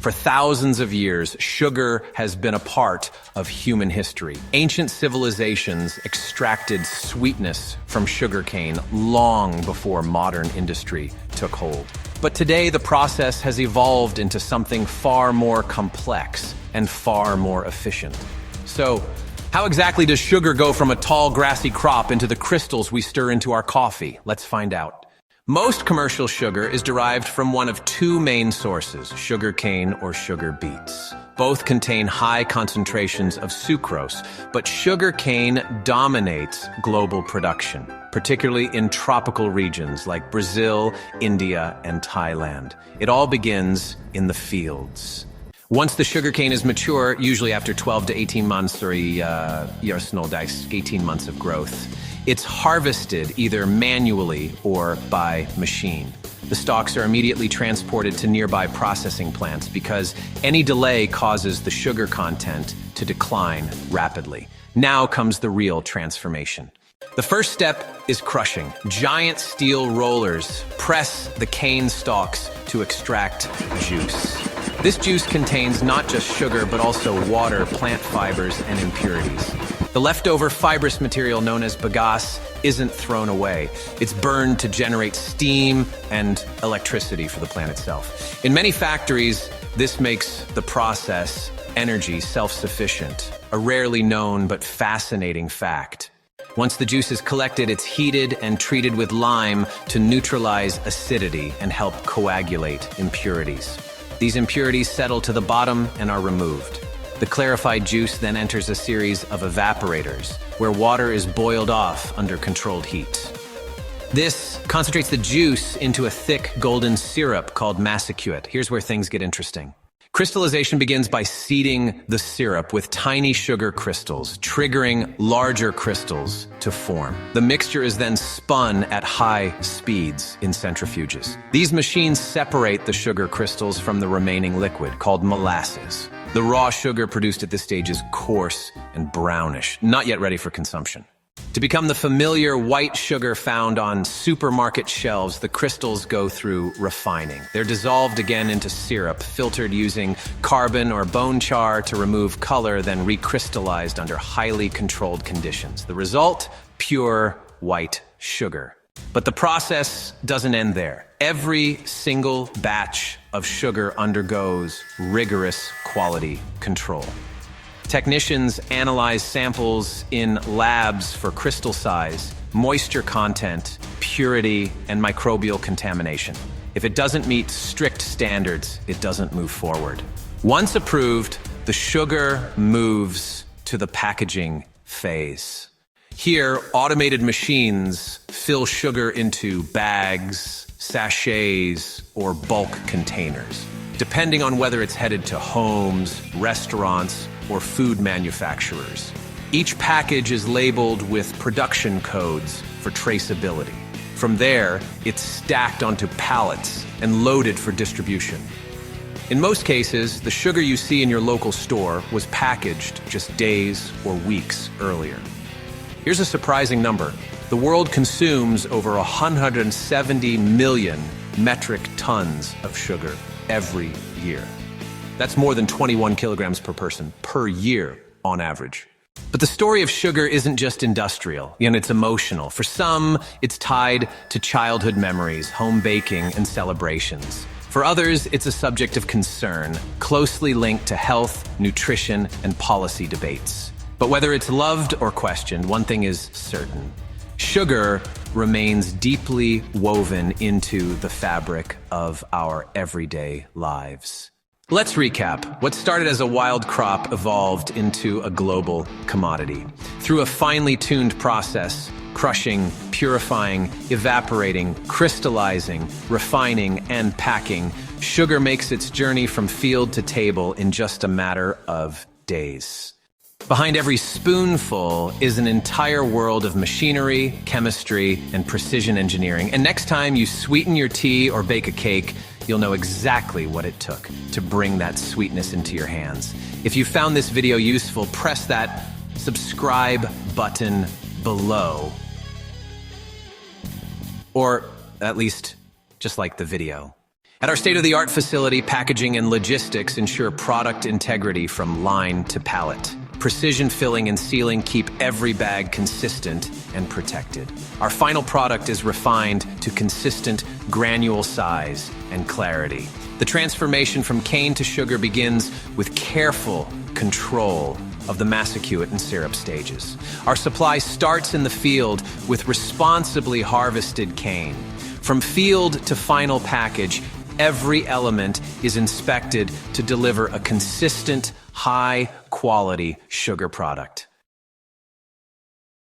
For thousands of years, sugar has been a part of human history. Ancient civilizations extracted sweetness from sugarcane long before modern industry took hold. But today, the process has evolved into something far more complex and far more efficient. So, how exactly does sugar go from a tall, grassy crop into the crystals we stir into our coffee? Let's find out. Most commercial sugar is derived from one of two main sources, sugarcane or sugar beets. Both contain high concentrations of sucrose, but sugarcane dominates global production, particularly in tropical regions like Brazil, India, and Thailand. It all begins in the fields. Once the sugarcane is mature, usually after 12 to 18 months or 18 months of growth, it's harvested either manually or by machine. The stalks are immediately transported to nearby processing plants because any delay causes the sugar content to decline rapidly. Now comes the real transformation. The first step is crushing. Giant steel rollers press the cane stalks to extract juice. This juice contains not just sugar, but also water, plant fibers, and impurities. The leftover fibrous material known as bagasse isn't thrown away. It's burned to generate steam and electricity for the plant itself. In many factories, this makes the process energy self-sufficient, a rarely known but fascinating fact. Once the juice is collected, it's heated and treated with lime to neutralize acidity and help coagulate impurities. These impurities settle to the bottom and are removed. The clarified juice then enters a series of evaporators, where water is boiled off under controlled heat. This concentrates the juice into a thick golden syrup called massicute. Here's where things get interesting. Crystallization begins by seeding the syrup with tiny sugar crystals, triggering larger crystals to form. The mixture is then spun at high speeds in centrifuges. These machines separate the sugar crystals from the remaining liquid, called molasses. The raw sugar produced at this stage is coarse and brownish, not yet ready for consumption. To become the familiar white sugar found on supermarket shelves, the crystals go through refining. They're dissolved again into syrup, filtered using carbon or bone char to remove color, then recrystallized under highly controlled conditions. The result? Pure white sugar. But the process doesn't end there. Every single batch of sugar undergoes rigorous quality control. Technicians analyze samples in labs for crystal size, moisture content, purity, and microbial contamination. If it doesn't meet strict standards, it doesn't move forward. Once approved, the sugar moves to the packaging phase. Here, automated machines fill sugar into bags, sachets, or bulk containers, depending on whether it's headed to homes, restaurants, or food manufacturers. Each package is labeled with production codes for traceability. From there, it's stacked onto pallets and loaded for distribution. In most cases, the sugar you see in your local store was packaged just days or weeks earlier. Here's a surprising number. The world consumes over 170 million metric tons of sugar every year. That's more than 21 kilograms per person per year on average. But the story of sugar isn't just industrial, it's emotional. For some, it's tied to childhood memories, home baking, and celebrations. For others, it's a subject of concern, closely linked to health, nutrition, and policy debates. But whether it's loved or questioned, one thing is certain. Sugar remains deeply woven into the fabric of our everyday lives. Let's recap. What started as a wild crop evolved into a global commodity. Through a finely tuned process, crushing, purifying, evaporating, crystallizing, refining, and packing, sugar makes its journey from field to table in just a matter of days. Behind every spoonful is an entire world of machinery, chemistry, and precision engineering. And next time you sweeten your tea or bake a cake, you'll know exactly what it took to bring that sweetness into your hands. If you found this video useful, press that subscribe button below. Or at least just like the video. At our state-of-the-art facility, packaging and logistics ensure product integrity from line to pallet. Precision filling and sealing keep every bag consistent and protected. Our final product is refined to consistent granule size and clarity. The transformation from cane to sugar begins with careful control of the massicute and syrup stages. Our supply starts in the field with responsibly harvested cane. From field to final package, every element is inspected to deliver a consistent, high-quality sugar product.